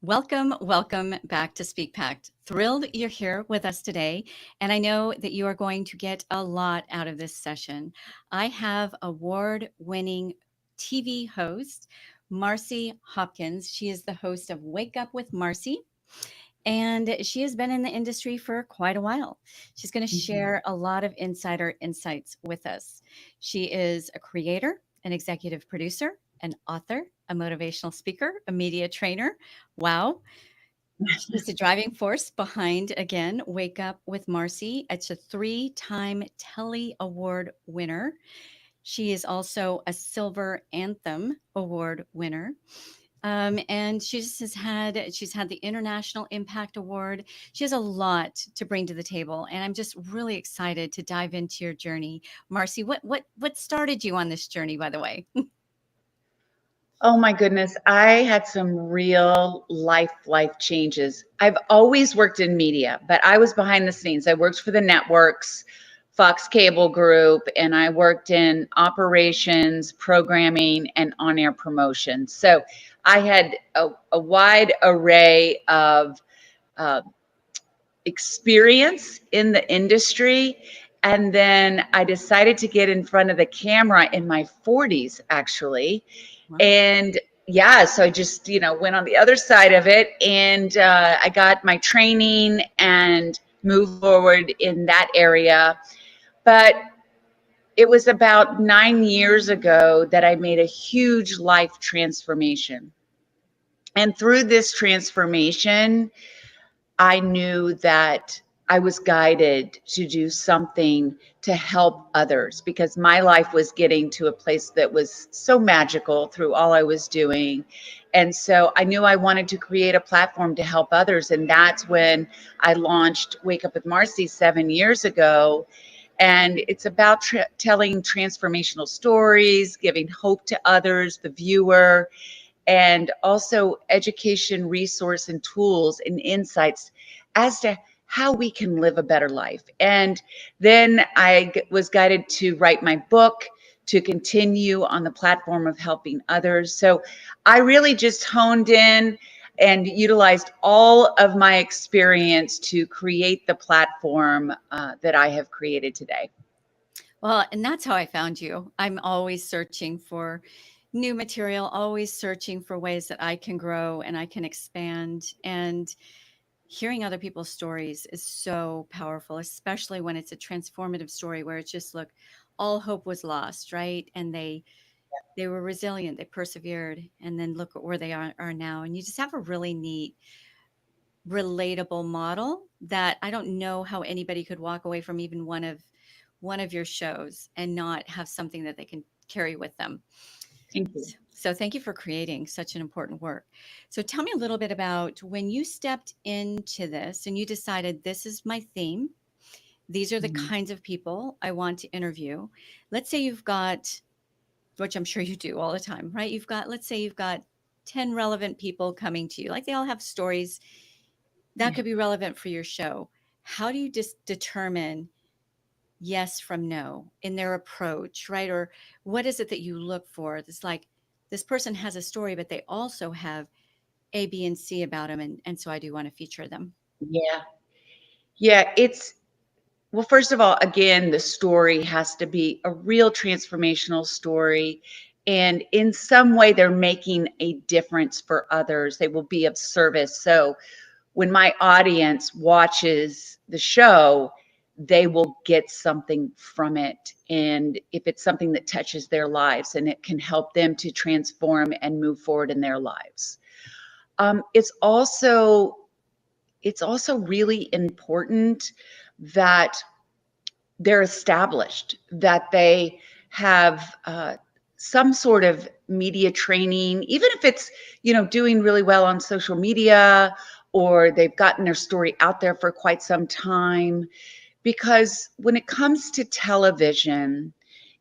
Welcome, welcome back to Speak Pact. Thrilled you're here with us today, and I know that you are going to get a lot out of this session. I have award-winning TV host Marci Hopkins. She is the host of Wake Up with Marci, and she has been in the industry for quite a while. She's going to Mhm. share a lot of insider insights with us. She is a creator, an executive producer, an author, a motivational speaker, a media trainer. Wow. She's the driving force behind, again, Wake Up with Marci. It's a three-time Telly Award winner. She is also a Silver Anthem Award winner. And she's had the International Impact Award. She has a lot to bring to the table, and I'm just really excited to dive into your journey. Marci, what started you on this journey, by the way? Oh my goodness, I had some real life changes. I've always worked in media, but I was behind the scenes. I worked for the networks, Fox Cable Group, and I worked in operations, programming, and on-air promotion. So I had a wide array of uh, experience in the industry. And then I decided to get in front of the camera in my 40s, actually. Wow. And yeah, so I just, went on the other side of it, and I got my training and moved forward in that area. But it was about 9 years ago that I made a huge life transformation. And through this transformation, I knew that I was guided to do something to help others because my life was getting to a place that was so magical through all I was doing. And so I knew I wanted to create a platform to help others. And that's when I launched Wake Up with Marci 7 years ago. And it's about telling transformational stories, giving hope to others, the viewer, and also education, resource, and tools and insights as to how we can live a better life. And then I was guided to write my book to continue on the platform of helping others. So I really just honed in and utilized all of my experience to create the platform that I have created today. Well, and that's how I found you. I'm always searching for new material, always searching for ways that I can grow and I can expand. And hearing other people's stories is so powerful, especially when it's a transformative story where it's just look, all hope was lost, right? And they were resilient, they persevered, and then look at where they are now. And you just have a really neat, relatable model that I don't know how anybody could walk away from even one of your shows and not have something that they can carry with them. Thank you. So thank you for creating such an important work. So tell me a little bit about when you stepped into this and you decided this is my theme. These are the Mhm. kinds of people I want to interview. Let's say you've got, which I'm sure you do all the time, right? Let's say you've got 10 relevant people coming to you. Like they all have stories that Yeah. could be relevant for your show. How do you just determine yes from no in their approach, right? Or what is it that you look for? It's like this person has a story, but they also have A, B, and C about them. And so I do want to feature them. Yeah. Yeah. Well, first of all, again, the story has to be a real transformational story. And in some way, they're making a difference for others. They will be of service. So when my audience watches the show, they will get something from it. And if it's something that touches their lives and it can help them to transform and move forward in their lives. Um, it's also it's also really important that they're established, that they have some sort of media training, even if it's, doing really well on social media or they've gotten their story out there for quite some time. Because when it comes to television,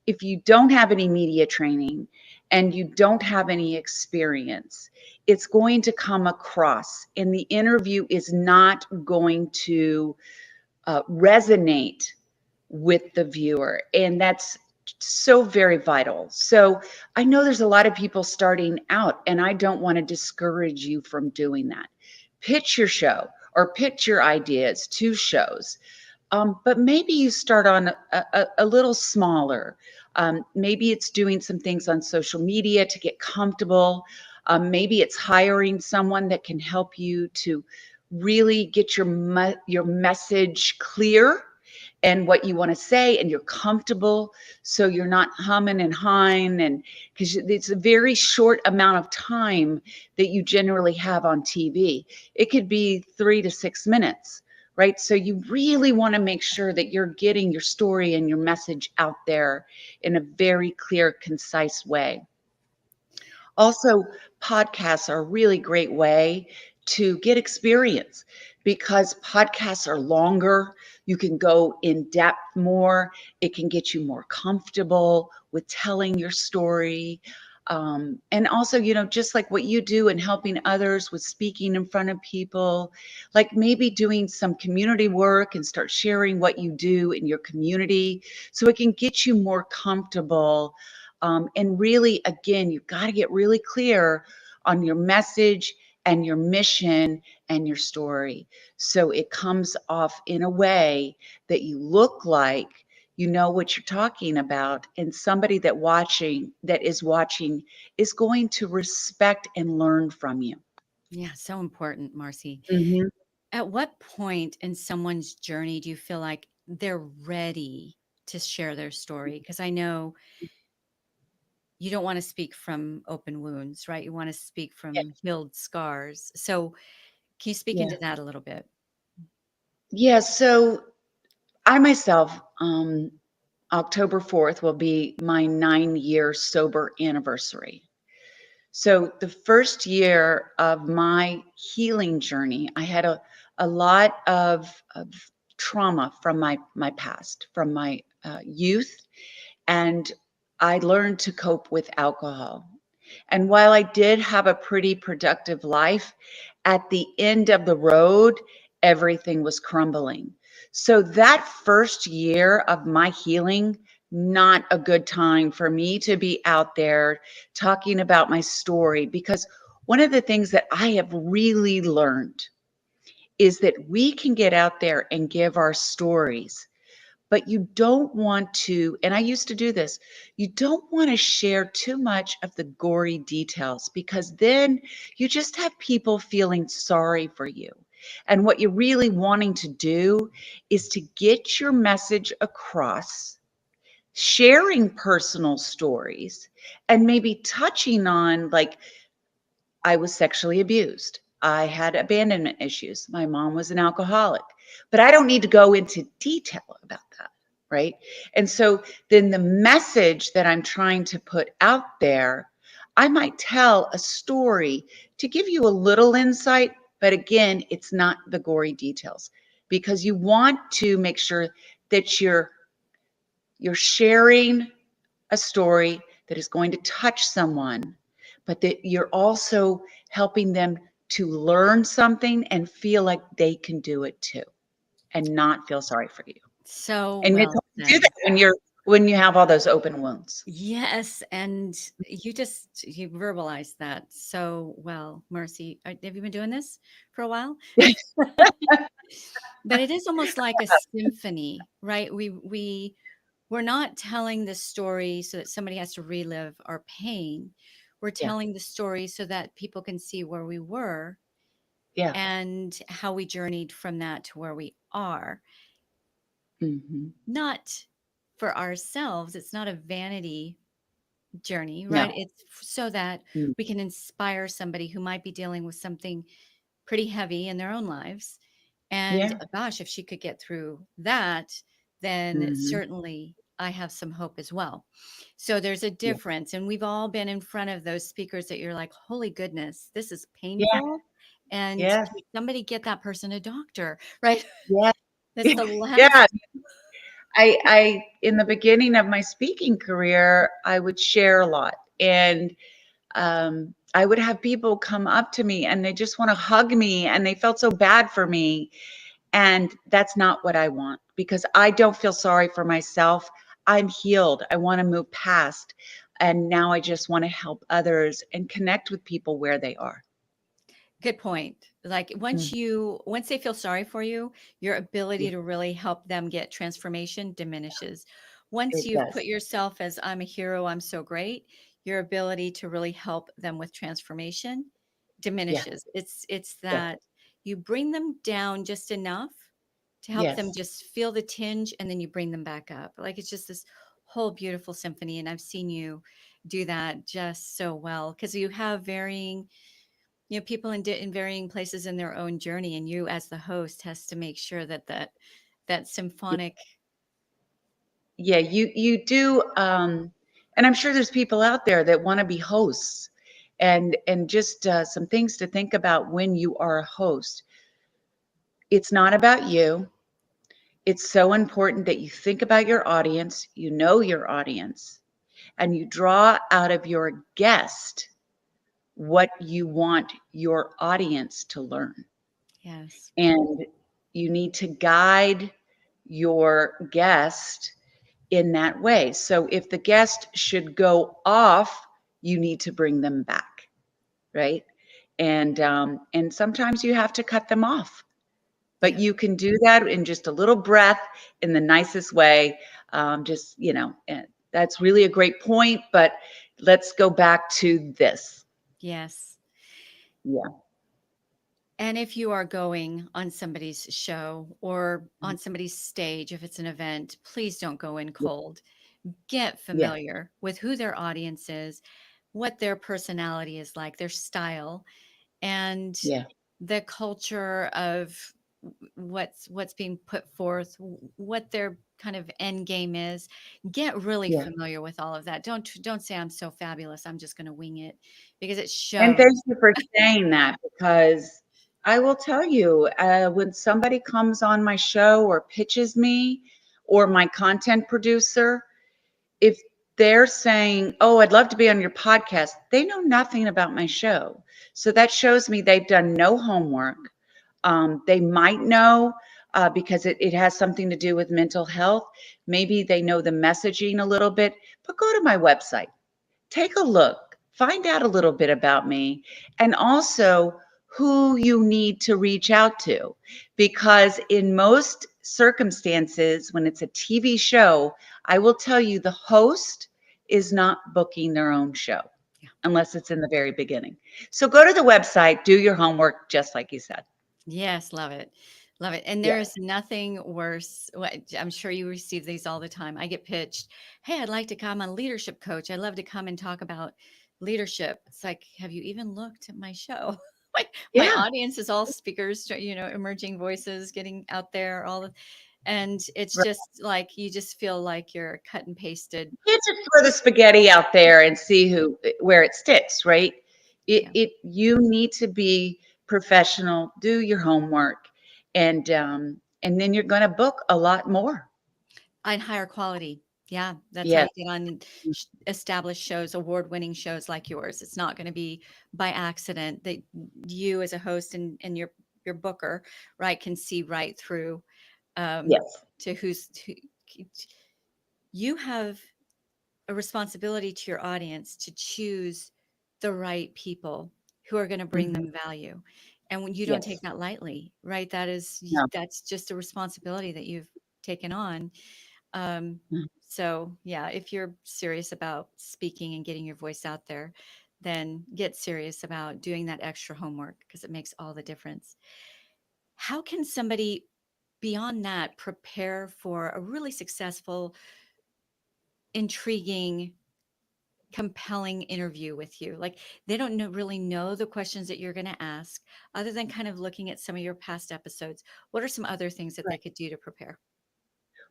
if you don't have any media training and you don't have any experience, it's going to come across, and the interview is not going to resonate with the viewer. And that's so very vital. So I know there's a lot of people starting out, and I don't want to discourage you from doing that. Pitch your show or pitch your ideas to shows. But maybe you start on a little smaller. Maybe it's doing some things on social media to get comfortable. Maybe it's hiring someone that can help you to really get your message clear and what you want to say, and you're comfortable, so you're not humming and hawing, and because it's a very short amount of time that you generally have on TV. It could be 3 to 6 minutes, right? So you really want to make sure that you're getting your story and your message out there in a very clear, concise way. Also, podcasts are a really great way to get experience because podcasts are longer. You can go in depth more. It can get you more comfortable with telling your story. And also, just like what you do and helping others with speaking in front of people, like maybe doing some community work and start sharing what you do in your community so it can get you more comfortable. And really, again, you've got to get really clear on your message and your mission and your story. So it comes off in a way that you look like you know what you're talking about, and somebody that is watching is going to respect and learn from you. Yeah, so important, Marci. Mhm. At what point in someone's journey do you feel like they're ready to share their story? Because I know you don't want to speak from open wounds, right? You want to speak Yeah, from healed scars. So, can you speak yeah. into that a little bit? Yeah, so I myself, October 4th will be my 9-year sober anniversary. So the first year of my healing journey, I had a lot of trauma from my past, from my youth, and I learned to cope with alcohol. And while I did have a pretty productive life, at the end of the road, everything was crumbling. So that first year of my healing, not a good time for me to be out there talking about my story, because one of the things that I have really learned is that we can get out there and give our stories, but you don't want to, and I used to do this, you don't want to share too much of the gory details, because then you just have people feeling sorry for you. And what you're really wanting to do is to get your message across, sharing personal stories, and maybe touching on, like, I was sexually abused. I had abandonment issues. My mom was an alcoholic, but I don't need to go into detail about that, right? And so then the message that I'm trying to put out there, I might tell a story to give you a little insight, but again, it's not the gory details, because you want to make sure that you're sharing a story that is going to touch someone, but that you're also helping them to learn something and feel like they can do it too, and not feel sorry for you. So And it's well hard to do said. that when you have all those open wounds. Yes, and you verbalized that so well, Mercy. Have you been doing this for a while? But it is almost like a symphony, right? We're not telling the story so that somebody has to relive our pain. We're Yeah, telling the story so that people can see where we were yeah. and how we journeyed from that to where we are. Mhm. Not for ourselves. It's not a vanity journey, No. right? It's so that Mm. we can inspire somebody who might be dealing with something pretty heavy in their own lives. And Yeah. gosh, if she could get through that, then Mhm. certainly I have some hope as well. So there's a Yeah. difference. And we've all been in front of those speakers that you're like, holy goodness, this is Yeah. painful. And Yes. can somebody get that person a doctor, right? Yeah. That's the last. Yeah. I in the beginning of my speaking career, I would share a lot, and I would have people come up to me and they just want to hug me and they felt so bad for me. And that's not what I want, because I don't feel sorry for myself. I'm healed. I want to move past. And now I just want to help others and connect with people where they are. Good point. Like Mm, once they feel sorry for you, your ability yeah, to really help them get transformation diminishes. Once it you've does. put yourself as I'm a hero, I'm so great, your ability to really help them with transformation Yeah, diminishes. It's yeah, that you bring them down just enough to help them yes. just feel the tinge and then you bring them back up. Like it's just this whole beautiful symphony and I've seen you do that just so well because you have varying people in varying places in their own journey, and you as the host has to make sure that symphonic. Yeah, you do, and I'm sure there's people out there that want to be hosts, and just some things to think about when you are a host. It's not about you. It's so important that you think about your audience, you know your audience, and you draw out of your guest what you want your audience to learn. Yes. And you need to guide your guest in that way. So if the guest should go off, you need to bring them back, right? And sometimes you have to cut them off, but Yeah. you can do that in just a little breath in the nicest way. Just and that's really a great point. But let's go back to this. Yes. Yeah, And if you are going on somebody's show or on somebody's stage, if it's an event, please don't go in yeah, cold. Get yeah, familiar with who their audience is, what their personality is like, their style, and yeah, the culture of what's being put forth, what their kind of end game is. Get really yeah. familiar with all of that. Don't say I'm so fabulous, I'm just going to wing it, because it And thank shows. you for saying that, because I will tell you, when somebody comes on my show or pitches me, or my content producer, if they're saying, "Oh, I'd love to be on your podcast," they know nothing about my show. So that shows me they've done no homework. They might know because it has something to do with mental health. Maybe they know the messaging a little bit, but go to my website, take a look, find out a little bit about me, and also who you need to reach out to. Because in most circumstances, when it's a TV show, I will tell you the host is not booking their own show unless it's in the very beginning. So go to the website, do your homework, just like you said. Yes, love it. Love it. And there Yeah. is nothing worse. I'm sure you receive these all the time. I get pitched, "Hey, I'd like to come on leadership coach. I'd love to come and talk about leadership." It's like, have you even looked at my show? My Yeah. audience is all speakers, emerging voices getting out there, and it's Right. just like you just feel like you're cut and pasted. You can't just throw the spaghetti out there and see where it sticks, right? Yeah. You need to be professional, do your homework, and then you're going to book a lot more. And higher quality. Yeah, that's how Yes. you get on established shows, award-winning shows like yours. It's not going to be by accident that you as a host and your booker, right, can see right through um, Yes. to you have a responsibility to your audience to choose the right people who are going to bring Mhm. them value. And when you don't take Yes. that lightly, right, No. that's just a responsibility that you've taken on. um, Mm. so yeah, if you're serious about speaking and getting your voice out there, then get serious about doing that extra homework because it makes all the difference. How can somebody beyond that prepare for a really successful, intriguing, compelling interview with you? Like they don't really know the questions that you're going to ask, other than kind of looking at some of your past episodes. What are some other things that they Right. could do to prepare?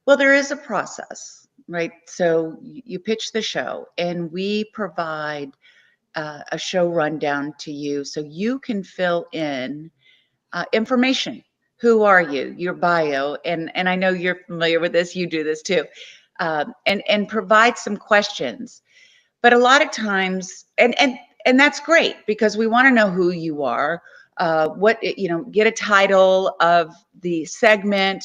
Well, there is a process, right? So you pitch the show, and we provide a show rundown to you so you can fill in information. Who are you? Your bio, and I know you're familiar with this. You do this too, and provide some questions. But a lot of times, and that's great because we want to know who you are. Get a title of the segment,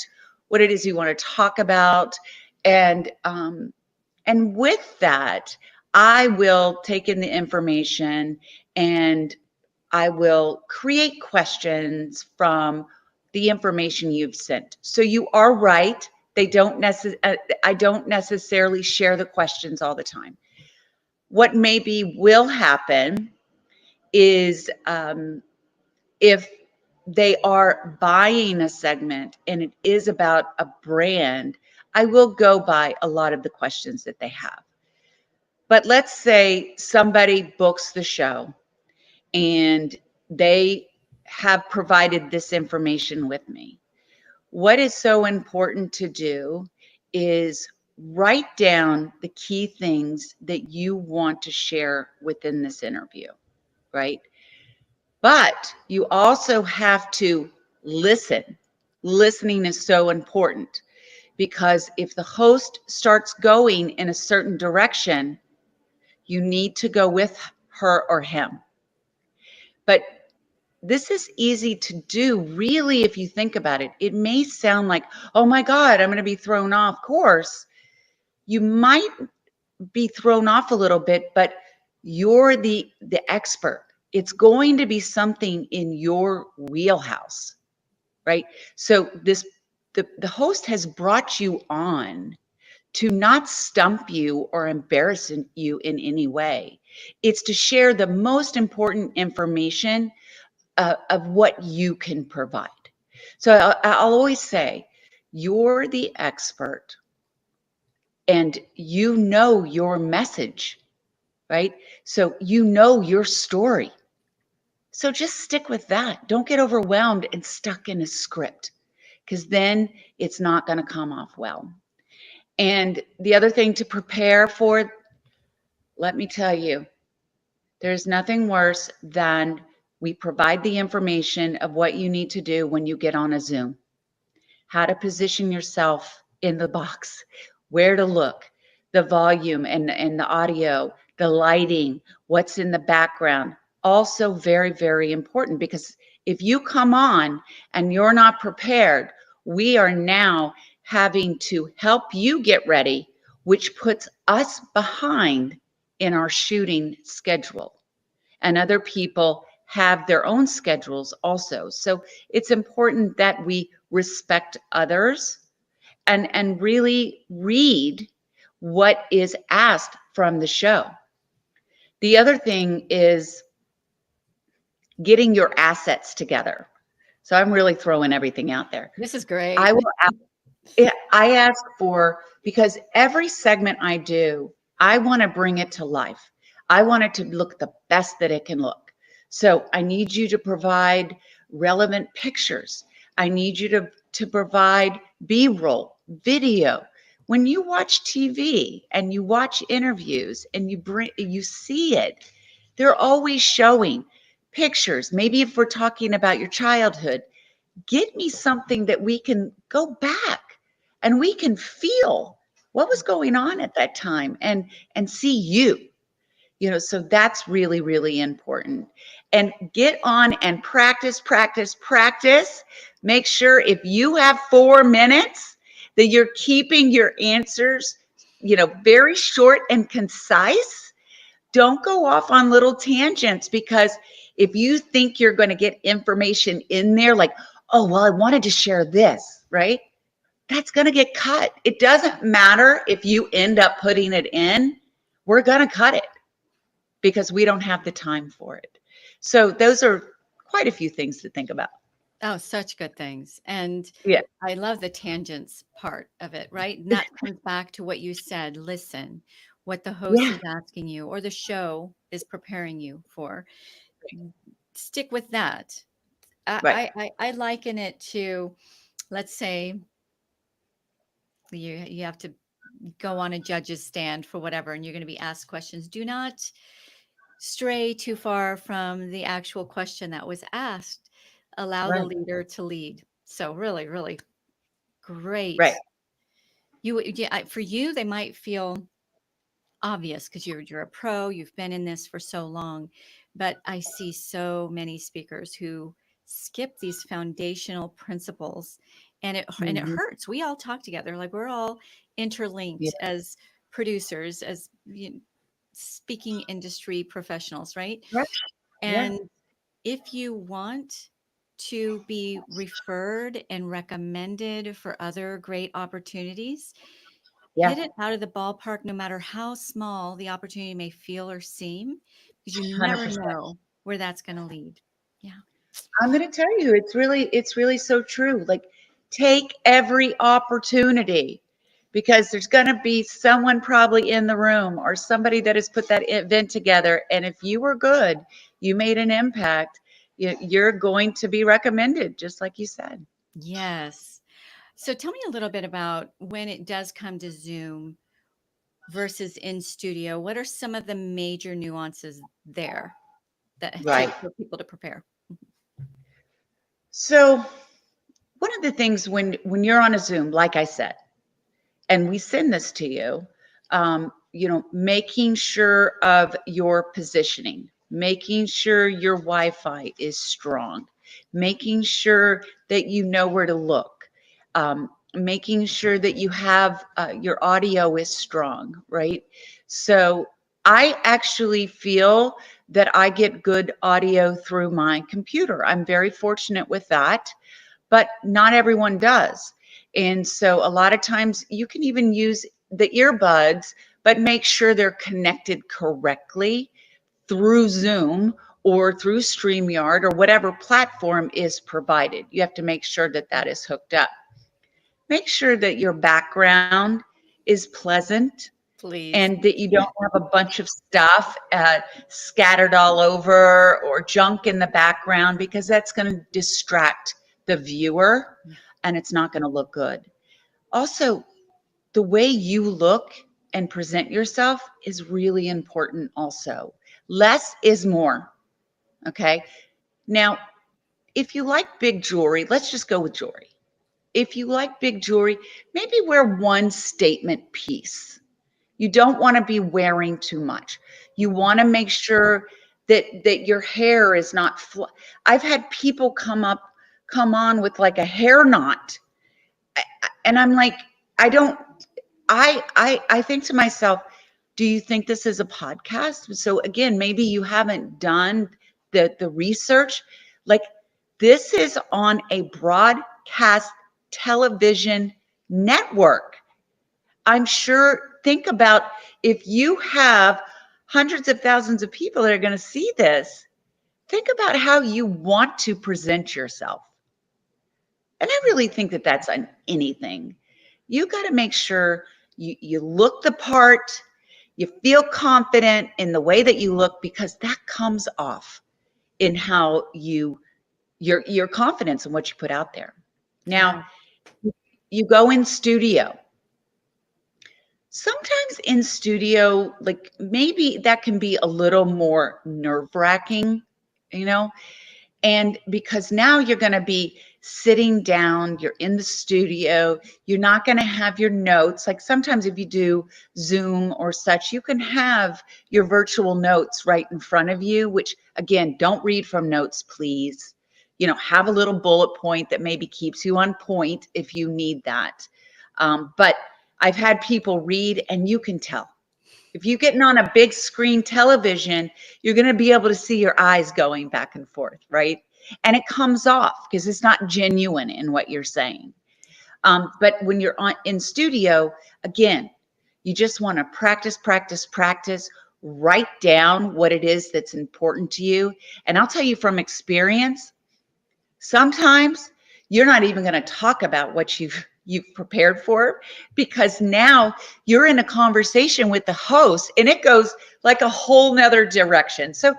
what it is you want to talk about, and And with that, I will take in the information and I will create questions from the information you've sent. So you are right. I don't necessarily share the questions all the time. What maybe will happen is if they are buying a segment and it is about a brand, I will go by a lot of the questions that they have. But let's say somebody books the show and they have provided this information with me. What is so important to do is write down the key things that you want to share within this interview, right? But you also have to listen. Listening is so important because if the host starts going in a certain direction, you need to go with her or him. But this is easy to do, really, if you think about it. It may sound like, oh my God, I'm going to be thrown off course. You might be thrown off a little bit, but you're the expert. It's going to be something in your wheelhouse, right? So the host has brought you on to not stump you or embarrass you in any way. It's to share the most important information of what you can provide. So I'll always say, you're the expert and you know your message, right? So you know your story. So just stick with that. Don't get overwhelmed and stuck in a script because then it's not going to come off well. And the other thing to prepare for, let me tell you, there's nothing worse than we provide the information of what you need to do when you get on a Zoom, how to position yourself in the box, where to look, the volume and the audio, the lighting, what's in the background. Also very, very important because if you come on and you're not prepared, we are now having to help you get ready, which puts us behind in our shooting schedule. And other people have their own schedules also. So it's important that we respect others and really read what is asked from the show. The other thing is getting your assets together. So I'm really throwing everything out there. This is great. I will I ask for, because every segment I do, I want to bring it to life. I want it to look the best that it can look. So I need you to provide relevant pictures. I need you to provide B-roll, video. When you watch TV and you watch interviews and you see it, they're always showing pictures. Maybe if we're talking about your childhood, get me something that we can go back and we can feel what was going on at that time and see you, so that's really, really important. And get on and practice, practice, practice. Make sure if you have 4 minutes that you're keeping your answers, very short and concise. Don't go off on little tangents, because if you think you're going to get information in there like, oh, well, I wanted to share this, right? That's going to get cut. It doesn't matter if you end up putting it in, we're going to cut it because we don't have the time for it. So those are quite a few things to think about. Oh, such good things. And Yeah. I love the tangents part of it, right? And that comes back to what you said. Listen, what the host Yeah. is asking you or the show is preparing you for. Stick with that. Right. I liken it to, let's say you have to go on a judge's stand for whatever, and you're going to be asked questions. Do not stray too far from the actual question that was asked. Allow the Right. leader to lead. So really, really great. Right. For you, they might feel obvious because you're a pro, you've been in this for so long, but I see so many speakers who skip these foundational principles, and it Mhm. hurts. We all talk together, like we're all Yeah. interlinked as producers, as speaking industry professionals, right? Right. Yeah. And if you want to be referred and recommended for other great opportunities, Yeah. hit it out of the ballpark, no matter how small the opportunity may feel or seem, because you never 100%. know where that's going to lead. Yeah. I'm going to tell you, it's really so true. Like, take every opportunity, because there's going to be someone probably in the room or somebody that has put that event together. And if you were good, you made an impact, you're going to be recommended, just like you said. Yes. So tell me a little bit about when it does come to Zoom versus in studio. What are some of the major nuances there that Right. for people to prepare? So one of the things when you're on a Zoom, like I said, and we send this to you, making sure of your positioning, making sure your Wi-Fi is strong, making sure that you know where to look, making sure that you have your audio is strong, right? So I actually feel that I get good audio through my computer. I'm very fortunate with that, but not everyone does. And so a lot of times you can even use the earbuds, but make sure they're connected correctly through Zoom or through StreamYard or whatever platform is provided. You have to make sure that that is hooked up. Make sure that your background is pleasant Please. and that you don't have a bunch of stuff scattered all over or junk in the background, because that's going to distract the viewer and it's not going to look good. Also, the way you look and present yourself is really important also. Less is more, okay? Now, if you like big jewelry, let's just go with jewelry. If you like big jewelry, maybe wear one statement piece. You don't want to be wearing too much. You want to make sure that your hair is not I've had people come on with like a hair knot. And I'm like, I don't I think to myself, do you think this is a podcast? So again, maybe you haven't done the research. Like, this is on a broadcast television network. I'm sure, think about, if you have hundreds of thousands of people that are going to see this, think about how you want to present yourself. And I really think that that's on anything. You got to make sure you look the part, you feel confident in the way that you look, because that comes off in how your confidence in what you put out there. Yeah. Now, you go in studio. Sometimes in studio, like, maybe that can be a little more nerve-wracking, you know, and because now you're going to be sitting down, you're in the studio, you're not going to have your notes. Like, sometimes if you do Zoom or such, you can have your virtual notes right in front of you, which, again, don't read from notes, please. Have a little bullet point that maybe keeps you on point if you need that. But I've had people read, and you can tell. If you're getting on a big screen television, you're going to be able to see your eyes going back and forth, right? And it comes off because it's not genuine in what you're saying. But when you're in studio, again, you just want to practice, practice, practice. Write down what it is that's important to you. And I'll tell you from experience, sometimes you're not even going to talk about what you've prepared for, because now you're in a conversation with the host and it goes like a whole nother direction. So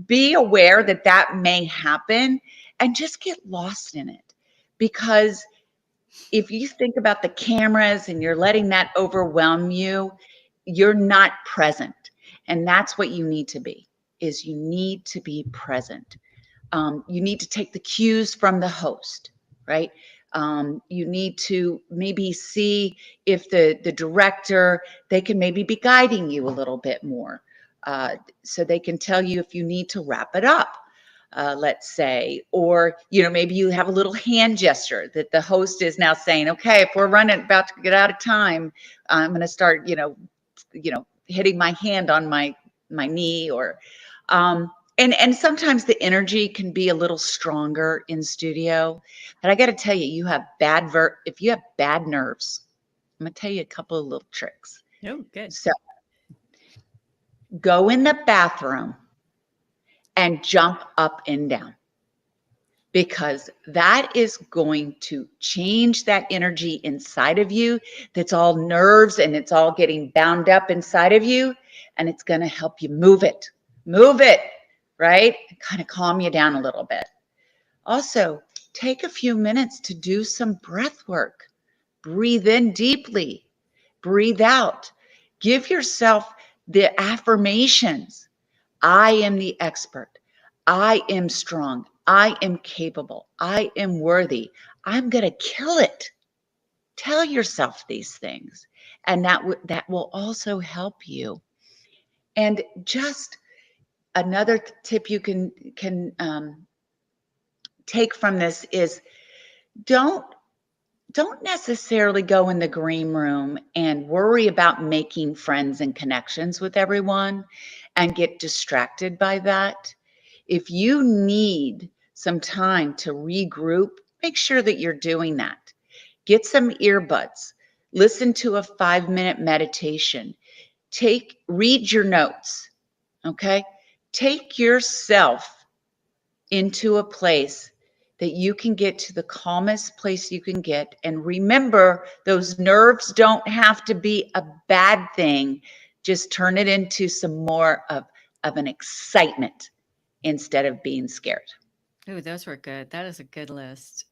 be aware that that may happen and just get lost in it. Because if you think about the cameras and you're letting that overwhelm you, you're not present. And that's what you need to be, is you need to be present. You need to take the cues from the host, right? You need to maybe see if the director, they can maybe be guiding you a little bit more. So they can tell you if you need to wrap it up, let's say, or, maybe you have a little hand gesture that the host is now saying, okay, if we're about to get out of time, I'm going to start, hitting my hand on my knee, or and sometimes the energy can be a little stronger in studio. But I got to tell you, if you have bad nerves, I'm gonna tell you a couple of little tricks. Oh, good. So go in the bathroom and jump up and down, because that is going to change that energy inside of you that's all nerves and it's all getting bound up inside of you, and it's going to help you move it, right? Kind of calm you down a little bit. Also, take a few minutes to do some breath work. Breathe in deeply, breathe out. Give yourself the affirmations. I am the expert. I am strong. I am capable. I am worthy. I'm going to kill it. Tell yourself these things, and that will also help you. And just another tip you can take from this is, don't don't necessarily go in the green room and worry about making friends and connections with everyone and get distracted by that. If you need some time to regroup, make sure that you're doing that. Get some earbuds, listen to a 5-minute meditation, read your notes, okay? Take yourself into a place that you can get to the calmest place you can get. And remember, those nerves don't have to be a bad thing. Just turn it into some more of an excitement instead of being scared. Oh, those were good. That is a good list.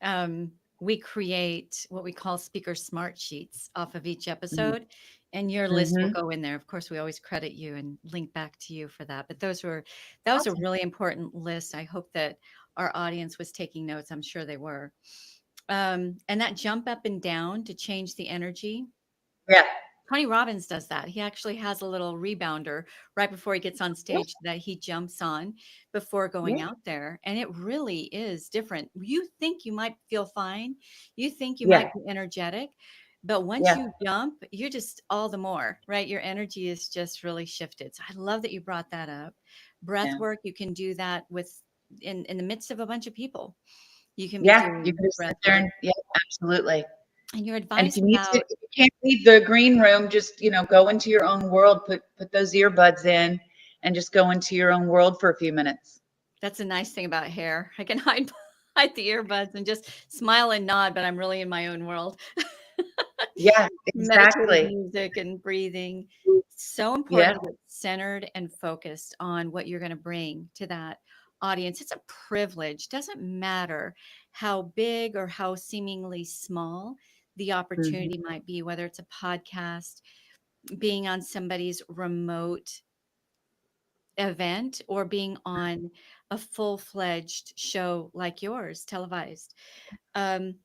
We create what we call speaker smart sheets off of each episode, and your list will Mm-hmm. go in there. Of course, we always credit you and link back to you for that. But that was a Awesome. really important list. I hope that our audience was taking notes. I'm sure they were. And that jump up and down to change the energy. Yeah. Tony Robbins does that. He actually has a little rebounder right before he gets on Yeah. stage that he jumps on before going Yeah. out there. And it really is different. You think you might feel fine, you think you Yeah. might be energetic, but once Yeah. you jump, you're just all the more, right? Your energy is just really shifted. So I love that you brought that up. Breath Yeah. work, you can do that in the midst of a bunch of people. You can be Yeah. You doing can just sit breath there work. and, yeah, absolutely. And your And if advice you need to, about if you can't leave the green room, just, go into your own world, put those earbuds in and just go into your own world for a few minutes. That's a nice thing about hair. I can hide the earbuds and just smile and nod, but I'm really in my own world. Yeah, Meditative exactly. music and breathing. So Yeah. important to get centered and focused on what you're going to bring to that audience. It's a privilege. Doesn't matter how big or how seemingly small the Mhm. opportunity might be, whether it's a podcast, being on somebody's remote event, or being on a full-fledged show like yours, televised. Um,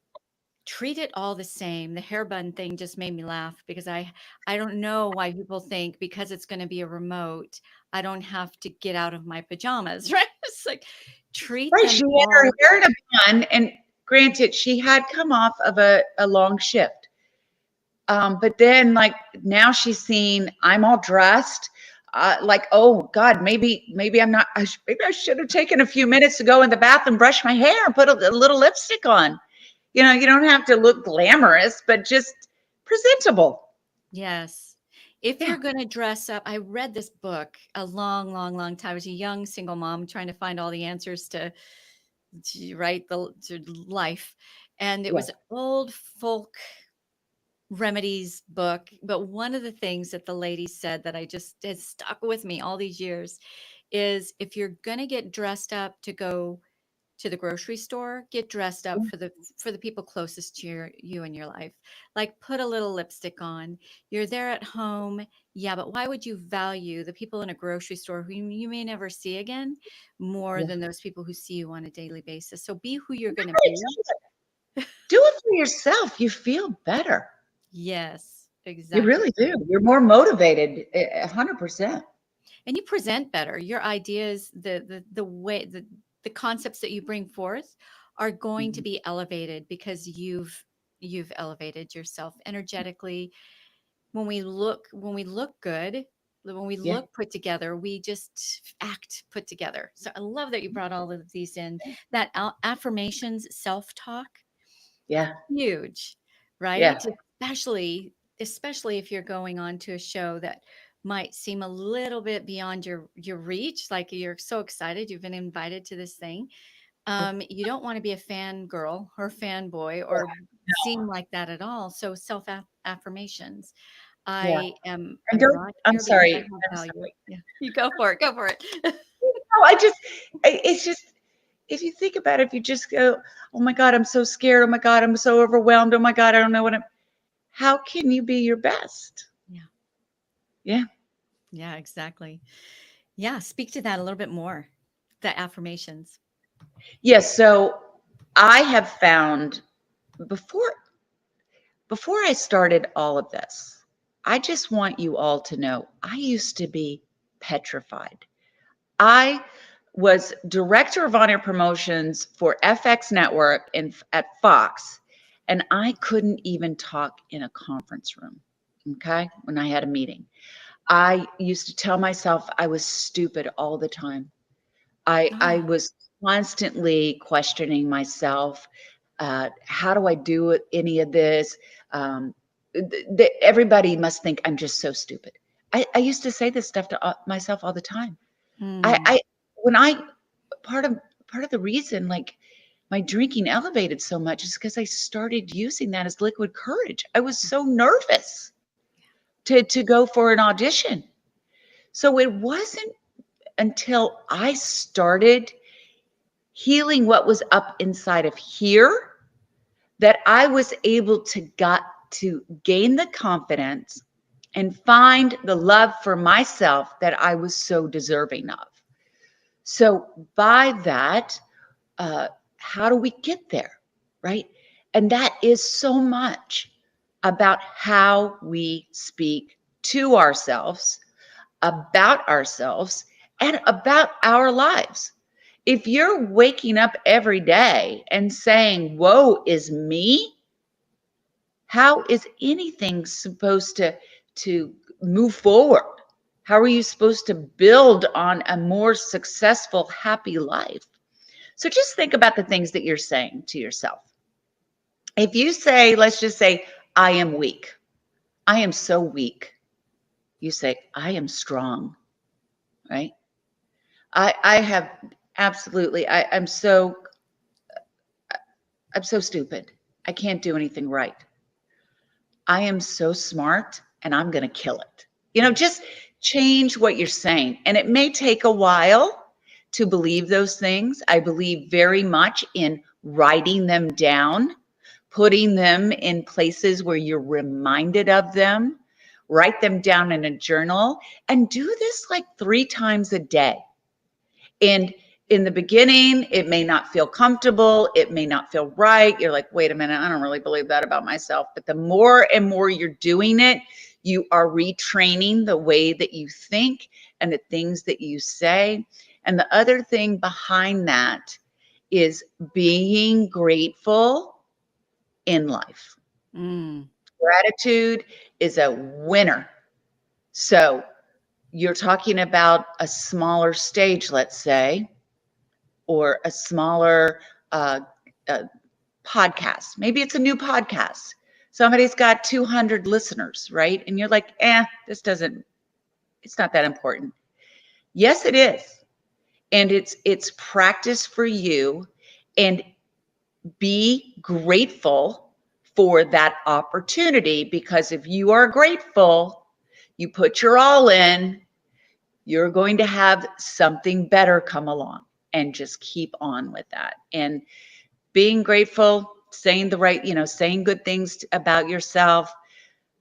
Treat it all the same. The hair bun thing just made me laugh because I don't know why people think because it's going to be a remote, I don't have to get out of my pajamas, right? It's like treat Right, them she had her all. hair in a bun, and granted, she had come off of a long shift. But then, like, now she's seen I'm all dressed. Like, oh God, maybe I'm not. Maybe I should have taken a few minutes to go in the bathroom, brush my hair, and put a little lipstick on. You don't have to look glamorous, but just presentable. Yes. If Yeah. you're going to dress up, I read this book a long, long, long time. I was a young single mom trying to find all the answers to write to life. And it Yeah. was old folk remedies book. But one of the things that the lady said that I just has stuck with me all these years is if you're going to get dressed up to go to the grocery store, get dressed up for the people closest to you in your life. Like put a little lipstick on. You're there at home. Yeah, but why would you value the people in a grocery store who you may never see again more Yeah. than those people who see you on a daily basis? So be who you're going to Right. be. Do it for yourself. You feel better. Yes, You exactly. really do. You're more motivated, 100%. And you present better. Your ideas, the way the concepts that you bring forth are going to Mhm. be elevated because you've elevated yourself energetically, when we look good, when we Yeah. look put together, we just act put together. So I love that you brought all of these in. That affirmations, self-talk, Yeah. huge, right? Yeah. Especially if you're going on to a show that might seem a little bit beyond your reach, like you're so excited you've been invited to this thing. You don't want to be a fangirl or fanboy or seem like that at all. So self affirmations. Yeah. And I'm don't, brought I'm here because I sorry. have I'm value. sorry. Yeah, you go for it. Go for it. No, it's just, if you think about it, if you just go, oh my God, I'm so scared. Oh my God, I'm so overwhelmed. Oh my God, I don't know how can you be your best? Yeah, Yeah. yeah, exactly. Yeah, speak to that a little bit more. The affirmations. Yes. So I have found before, before I started all of this, I just want you all to know I used to be petrified. I was director of on-air promotions for FX Network at Fox, and I couldn't even talk in a conference room. Okay, when I had a meeting, I used to tell myself I was stupid all the time. I Oh, was constantly questioning myself. How do I do any of this? Everybody must think I'm just so stupid. I used to say this stuff to myself all the time. hmm. I when I part of part of the reason like my drinking elevated so much is because I started using that as liquid courage. I was so nervous to go for an audition. So it wasn't until I started healing what was up inside of here that I was able to gain the confidence and find the love for myself that I was so deserving of. So by that, uh, how do we get there, right? And that is so much about how we speak to ourselves, about ourselves, and about our lives. If you're waking up every day and saying, woe is me, how is anything supposed to move forward? How are you supposed to build on a more successful, happy life? So just think about the things that you're saying to yourself. If you say, let's just say, I am weak. I am so weak. You say, I am strong, right? I have absolutely, I'm so stupid. I can't do anything right. I am so smart and I'm going to kill it. Just change what you're saying. And it may take a while to believe those things. I believe very much in writing them down, putting them in places where you're reminded of them. Write them down in a journal and do this like 3 times a day. And in the beginning, it may not feel comfortable. It may not feel right. You're like, wait a minute, I don't really believe that about myself. But the more and more you're doing it, you are retraining the way that you think and the things that you say. And the other thing behind that is being grateful in life. Mm. Gratitude is a winner. So you're talking about a smaller stage, let's say, or a smaller uh, uh, podcast. Maybe it's a new podcast. Somebody's got 200 listeners, right? And you're like, it's not that important. Yes, it is. And it's practice for you. And be grateful for that opportunity, because if you are grateful, you put your all in, you're going to have something better come along, and just keep on with that. And being grateful, saying the right, saying good things about yourself,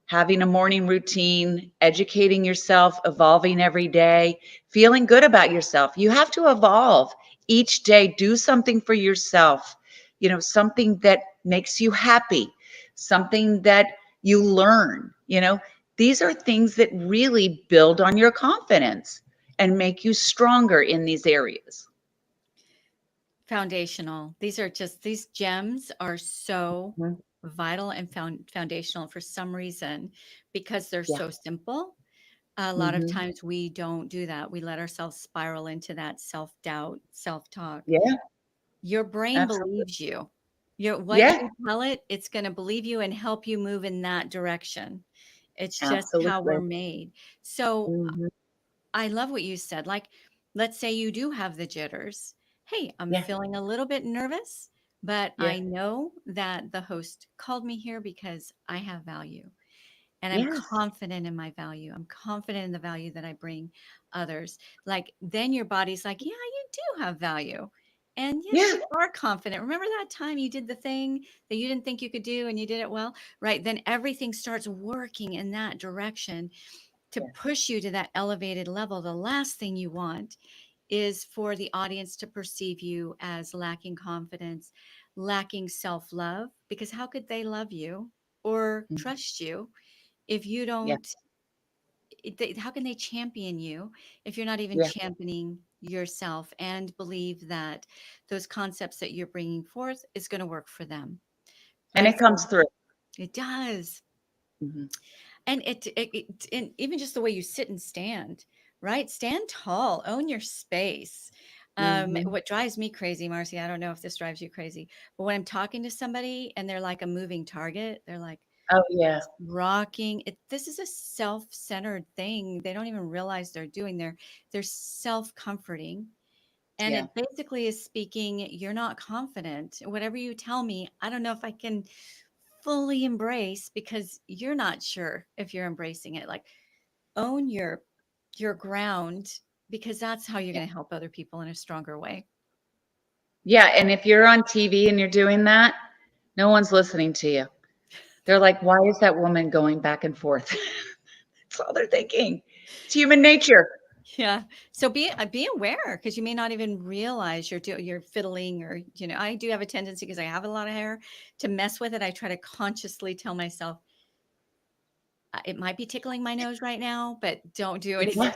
having a morning routine, educating yourself, evolving every day, feeling good about yourself. You have to evolve each day. Do something for yourself, something that makes you happy, something that you learn. These are things that really build on your confidence and make you stronger in these areas. Foundational. These gems are so Mhm. vital and foundational for some reason because they're Yeah. so simple. A lot of Hmm. times we don't do that. We let ourselves spiral into that self-doubt, self-talk. Yeah, Your brain absolutely. believes you. Your what Yeah, you tell it, it's going to believe you and help you move in that direction. It's just how we're absolutely. made. So Hmm. I love what you said. Like, let's say you do have the jitters. Hey, I'm Yeah, feeling a little bit nervous, but yeah, I know that the host called me here because I have value and I'm yes, confident in my value. I'm confident in the value that I bring others. Like, then your body's like, yeah, you do have value. And yes, yeah, you are confident. Remember that time you did the thing that you didn't think you could do and you did it well? Right. Then everything starts working in that direction to yes. push you to that elevated level. The last thing you want is for the audience to perceive you as lacking confidence, lacking self love, because how could they love you or Mhm. trust you if you Yeah, don't? How can they champion you if you're not even yeah. championing yourself and believe that those concepts that you're bringing forth is going to work for them? And Right. it So comes through. it does. Hmm. And and even just the way you sit and stand, right? Stand tall, own your space. Hmm. What drives me crazy, Marcy, I don't know if this drives you crazy, but when I'm talking to somebody and they're like a moving target, they're like Oh, yeah, rocking it. This is a self-centered thing. They don't even realize they're doing. They're self-comforting. And yeah, it basically is speaking, you're not confident. Whatever you tell me, I don't know if I can fully embrace because you're not sure if you're embracing it. Like own your ground because that's how you're yeah. going to help other people in a stronger way. Yeah, and if you're on TV and you're doing that, no one's listening to you. They're like, "Why is that woman going back and forth?" That's all they're thinking. It's human nature. Yeah. So be aware because you may not even realize you're fiddling or I do have a tendency because I have a lot of hair to mess with it. I try to consciously tell myself it might be tickling my nose right now, but don't do anything. Yeah.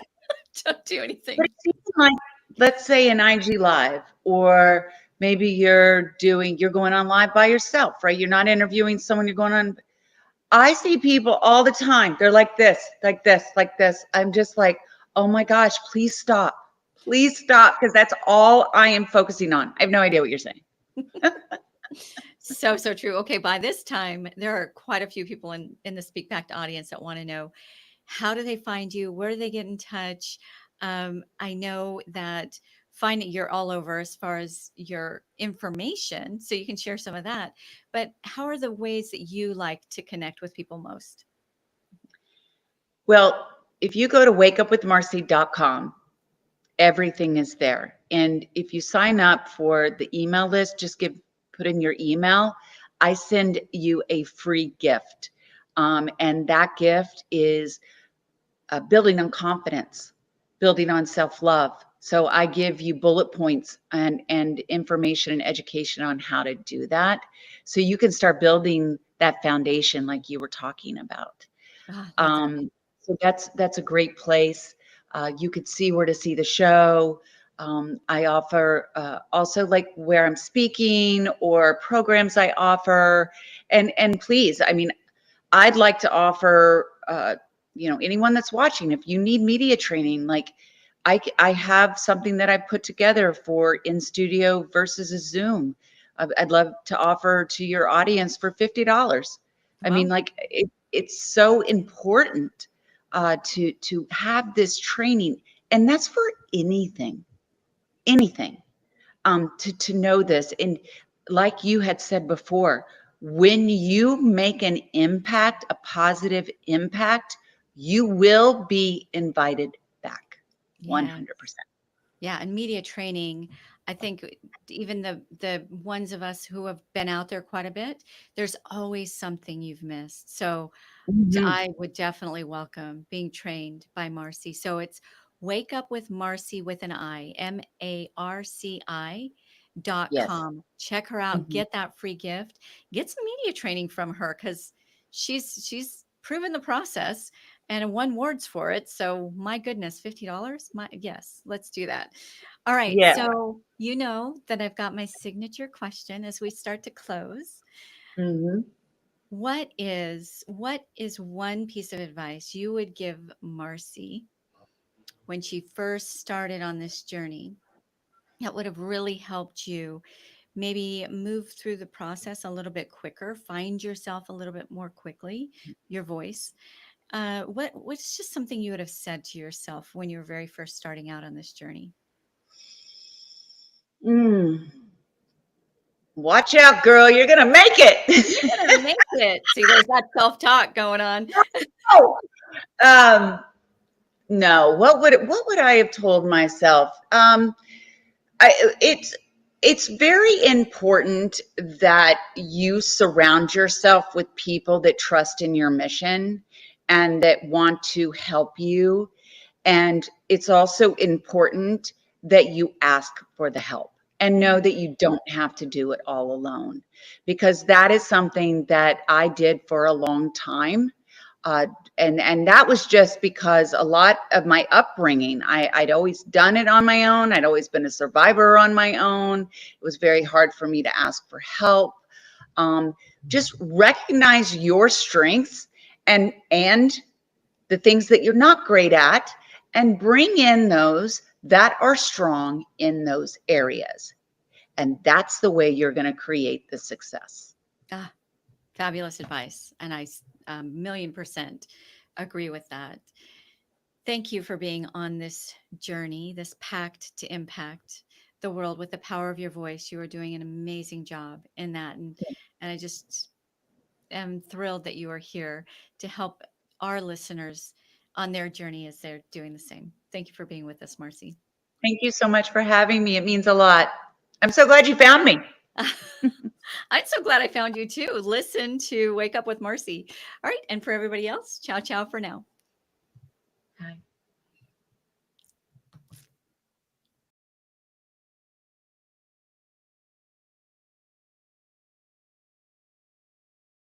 Don't do But anything. it's even like, let's say an IG live, or maybe you're going on live by yourself, right? You're not interviewing someone, you're going on. I see people all the time. They're like this, like this, like this. I'm just like, oh my gosh, please stop. Please stop, because that's all I am focusing on. I have no idea what you're saying. So true. Okay, by this time, there are quite a few people in the Speak Pact audience that want to know how do they find you? Where do they get in touch? I know that finding you're all over as far as your information, so you can share some of that. But how are the ways that you like to connect with people most? Well, if you go to wakeupwithmarcy.com, everything is there. And if you sign up for the email list, just put in your email. I send you a free gift. And that gift is building on confidence, building on self-love. So I give you bullet points and information and education on how to do that. So you can start building that foundation like you were talking about. Ah, that's Um, so that's a great place. You could see where to see the show. I offer also like where I'm speaking or programs I offer, and please, I mean, I'd like to offer, anyone that's watching, if you need media training, like I have something that I put together for in studio versus a Zoom. I'd love to offer to your audience for $50. I mean, well, like it's so important to have this training, and that's for anything, anything to know this. And like you had said before, when you make an impact, a positive impact, you will be invited back yeah. 100%. Yeah, and media training, I think even the ones of us who have been out there quite a bit, there's always something you've missed. So Hmm. I would definitely welcome being trained by Marcy. So it's Wake Up with Marcy with an I, Yes. MARCI.com. Check her out, Hmm. get that free gift, get some media training from her because she's proven the process and won awards for it. So my goodness, $50? My yes, let's do that. All right. Yeah. So you know that I've got my signature question as we start to close. Hmm. what is one piece of advice you would give Marci when she first started on this journey that would have really helped you maybe move through the process a little bit quicker, find yourself a little bit more quickly, your voice? What's just something you would have said to yourself when you were very first starting out on this journey? Mm. Watch out, girl. You're going to make You're it. gonna make it. See, there's that self-talk going on. Oh, um, no. What would I have told myself? It's very important that you surround yourself with people that trust in your mission and that want to help you. And it's also important that you ask for the help and know that you don't have to do it all alone, because that is something that I did for a long time. Uh, and that was just because a lot of my upbringing, I'd always done it on my own. I'd always been a survivor on my own. It was very hard for me to ask for help. Um, just recognize your strengths and the things that you're not great at, and bring in those that are strong in those areas. And that's the way you're going to create the success. Ah, fabulous advice. And I 1,000,000% agree with that. Thank you for being on this journey, this pact to impact the world with the power of your voice. You are doing an amazing job in that. And I just am thrilled that you are here to help our listeners on their journey as they're doing the same. Thank you for being with us, Marci. Thank you so much for having me. It means a lot. I'm so glad you found me. I'm so glad I found you too. Listen to Wake Up with Marci. All right. And for everybody else, ciao, ciao for now.